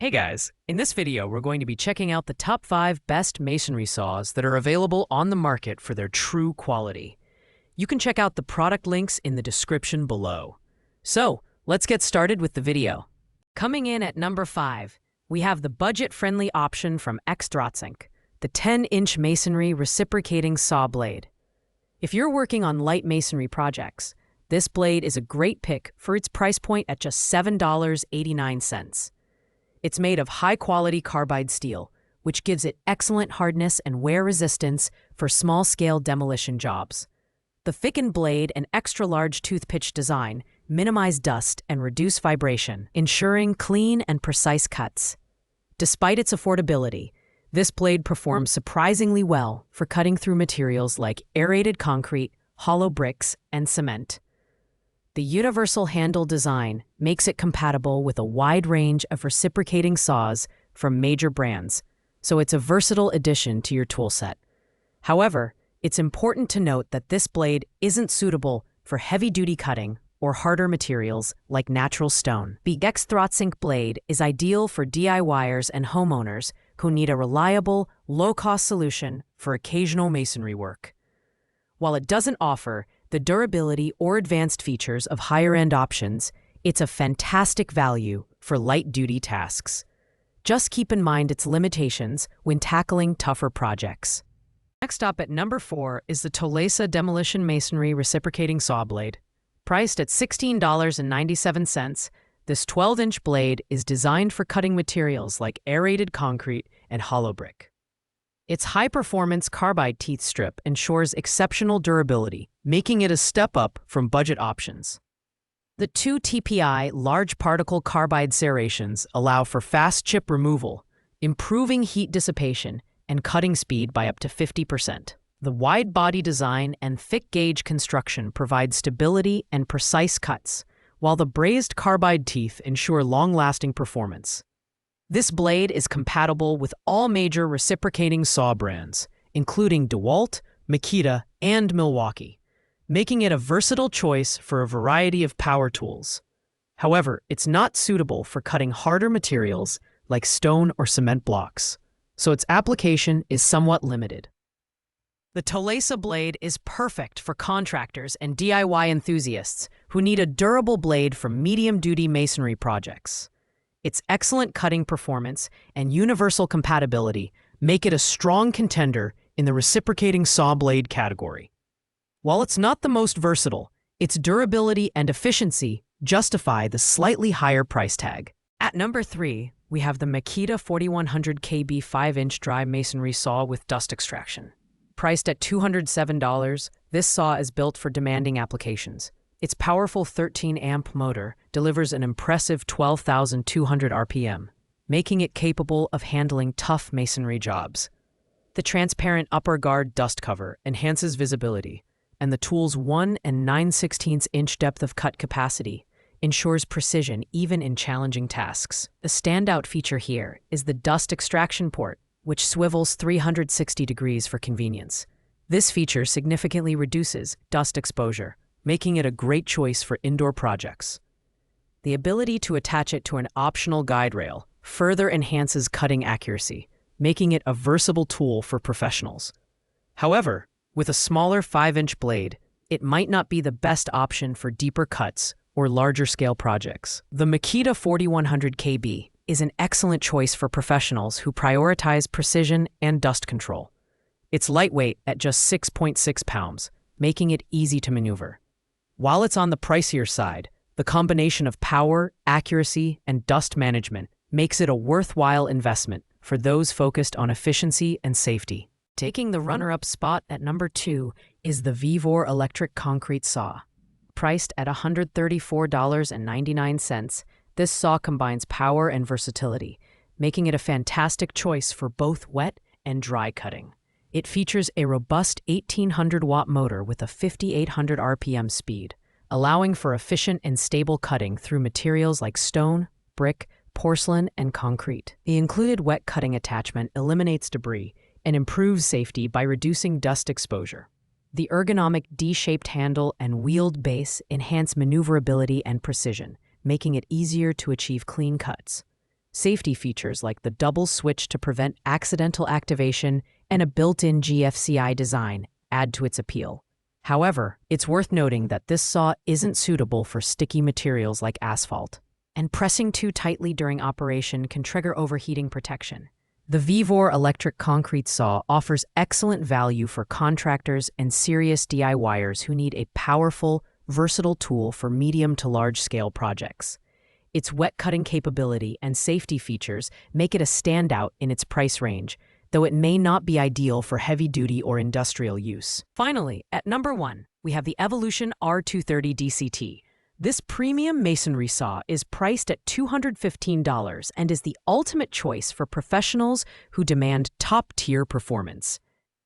Hey guys, in this video we're going to be checking out the top 5 best masonry saws that are available on the market for their true quality. You can check out the product links in the description below. So, let's get started with the video. Coming in at number 5, we have the budget-friendly option from Aliexpress, the 10-inch masonry reciprocating saw blade. If you're working on light masonry projects, this blade is a great pick for its price point at just $7.89. It's made of high-quality carbide steel, which gives it excellent hardness and wear resistance for small-scale demolition jobs. The thickened blade and extra-large tooth pitch design minimize dust and reduce vibration, ensuring clean and precise cuts. Despite its affordability, this blade performs surprisingly well for cutting through materials like aerated concrete, hollow bricks, and cement. The universal handle design makes it compatible with a wide range of reciprocating saws from major brands, so it's a versatile addition to your toolset. However, it's important to note that this blade isn't suitable for heavy-duty cutting or harder materials like natural stone. The Aliexpress blade is ideal for DIYers and homeowners who need a reliable, low-cost solution for occasional masonry work. While it doesn't offer the durability or advanced features of higher-end options, it's a fantastic value for light-duty tasks. Just keep in mind its limitations when tackling tougher projects. Next up at number 4 is the Aliexpress Demolition Masonry Reciprocating Saw Blade. Priced at $16.97, this 12-inch blade is designed for cutting materials like aerated concrete and hollow brick. Its high-performance carbide teeth strip ensures exceptional durability, making it a step up from budget options. The 2 TPI large particle carbide serrations allow for fast chip removal, improving heat dissipation and cutting speed by up to 50%. The wide body design and thick gauge construction provide stability and precise cuts, while the brazed carbide teeth ensure long-lasting performance. This blade is compatible with all major reciprocating saw brands, including DeWalt, Makita, and Milwaukee, making it a versatile choice for a variety of power tools. However, it's not suitable for cutting harder materials like stone or cement blocks, so its application is somewhat limited. The Aliexpress blade is perfect for contractors and DIY enthusiasts who need a durable blade for medium-duty masonry projects. Its excellent cutting performance and universal compatibility make it a strong contender in the reciprocating saw blade category. While it's not the most versatile, its durability and efficiency justify the slightly higher price tag. At number 3, we have the Makita 4100 KB 5-inch dry masonry saw with dust extraction. Priced at $207, this saw is built for demanding applications. Its powerful 13-amp motor delivers an impressive 12,200 RPM, making it capable of handling tough masonry jobs. The transparent upper guard dust cover enhances visibility, and the tool's 1 9/16-inch depth of cut capacity ensures precision even in challenging tasks. The standout feature here is the dust extraction port, which swivels 360 degrees for convenience. This feature significantly reduces dust exposure, making it a great choice for indoor projects. The ability to attach it to an optional guide rail further enhances cutting accuracy, making it a versatile tool for professionals. However, with a smaller 5-inch blade, it might not be the best option for deeper cuts or larger-scale projects. The Makita 4100 KB is an excellent choice for professionals who prioritize precision and dust control. It's lightweight at just 6.6 pounds, making it easy to maneuver. While it's on the pricier side, the combination of power, accuracy, and dust management makes it a worthwhile investment for those focused on efficiency and safety. Taking the runner-up spot at number 2 is the Vevor electric concrete saw. Priced at $134.99, this saw combines power and versatility, making it a fantastic choice for both wet and dry cutting. It features a robust 1,800-watt motor with a 5,800 RPM speed, allowing for efficient and stable cutting through materials like stone, brick, porcelain, and concrete. The included wet cutting attachment eliminates debris and improves safety by reducing dust exposure. The ergonomic D-shaped handle and wheeled base enhance maneuverability and precision, making it easier to achieve clean cuts. Safety features like the double switch to prevent accidental activation and a built-in GFCI design add to its appeal. However, it's worth noting that this saw isn't suitable for sticky materials like asphalt, and pressing too tightly during operation can trigger overheating protection. The Vivor electric concrete saw offers excellent value for contractors and serious DIYers who need a powerful, versatile tool for medium to large-scale projects. Its wet cutting capability and safety features make it a standout in its price range, though it may not be ideal for heavy-duty or industrial use. Finally, at number 1, we have the Evolution R230 DCT. This premium masonry saw is priced at $215 and is the ultimate choice for professionals who demand top-tier performance.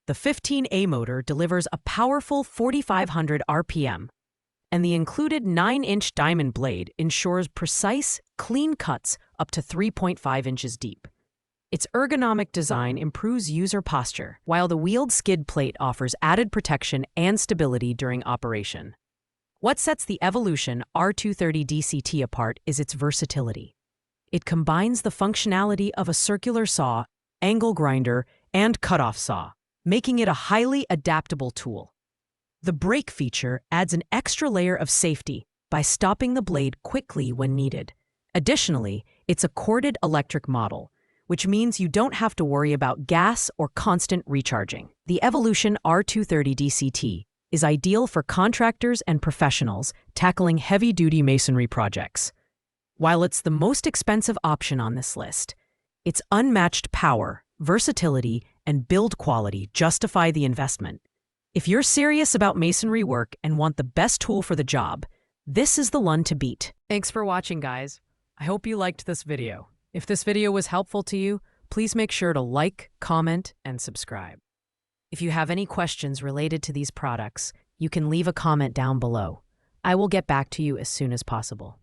The 15A motor delivers a powerful 4,500 RPM, and the included 9-inch diamond blade ensures precise, clean cuts up to 3.5 inches deep. Its ergonomic design improves user posture, while the wheeled skid plate offers added protection and stability during operation. What sets the Evolution R230 DCT apart is its versatility. It combines the functionality of a circular saw, angle grinder, and cutoff saw, making it a highly adaptable tool. The brake feature adds an extra layer of safety by stopping the blade quickly when needed. Additionally, it's a corded electric model, which means you don't have to worry about gas or constant recharging. The Evolution R230 DCT is ideal for contractors and professionals tackling heavy-duty masonry projects. While it's the most expensive option on this list, its unmatched power, versatility, and build quality justify the investment. If you're serious about masonry work and want the best tool for the job, this is the one to beat. Thanks for watching, guys. I hope you liked this video. If this video was helpful to you, please make sure to like, comment, and subscribe. If you have any questions related to these products, you can leave a comment down below. I will get back to you as soon as possible.